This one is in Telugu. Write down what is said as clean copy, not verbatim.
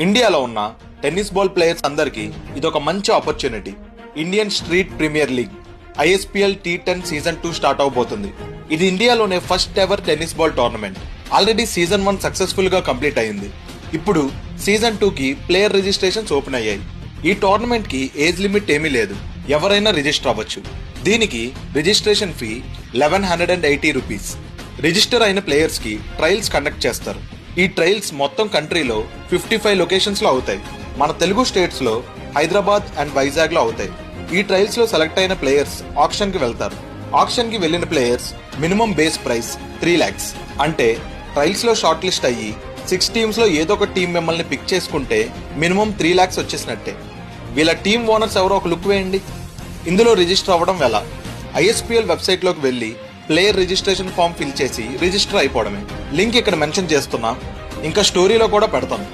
ఇండియాలో ఉన్న టెన్నిస్ బాల్ ప్లేయర్స్ అందరికీ ఇదొక మంచి opportunity. Indian Street Premier League ISPL T10 season 2 start అవబోతుంది. ఇది ఇండియాలోనే first ever tennis ball tournament. Already season 1 successful గా కంప్లీట్ అయింది. ఇప్పుడు సీజన్ 2 కి ప్లేయర్ రిజిస్ట్రేషన్స్ ఓపెన్ అయ్యాయి. ఈ టోర్నమెంట్ కి ఏజ్ లిమిట్ ఏమీ లేదు, ఎవరైనా రిజిస్టర్ అవ్వచ్చు. దీనికి రిజిస్ట్రేషన్ ఫీ 1180 రూపీస్. రిజిస్టర్ అయిన ప్లేయర్స్ కి ట్రయల్స్ కండక్ట్ చేస్తారు. ఈ ట్రయల్స్ మొత్తం కంట్రీలో 55 లొకేషన్స్ లో అవుతాయి. మన తెలుగు స్టేట్స్ లో హైదరాబాద్ అండ్ వైజాగ్ లో అవుతాయి. ఈ ట్రయల్స్ లో సెలెక్ట్ అయిన ప్లేయర్స్ ఆక్షన్ కి వెళ్తారు. ఆక్షన్ కి వెళ్లిన players minimum base price 3 lakhs. అంటే ట్రయల్స్ లో షార్ట్ లిస్ట్ అయ్యి 6 టీమ్స్ లో ఏదో ఒక టీం మిమ్మల్ని పిక్ చేసుకుంటే మినిమం 3 lakhs వచ్చేసినట్టే. వీళ్ళ టీమ్ ఓనర్స్ ఎవరో ఒక లుక్ వేయండి. ఇందులో రిజిస్టర్ అవ్వడం ఎలా? ISPL వెబ్సైట్ లోకి వెళ్లి ప్లేయర్ రిజిస్ట్రేషన్ ఫామ్ ఫిల్ చేసి రిజిస్టర్ అయిపోవడమే. లింక్ ఇక్కడ మెన్షన్ చేస్తున్నా, ఇంకా స్టోరీలో కూడా పెడతాను.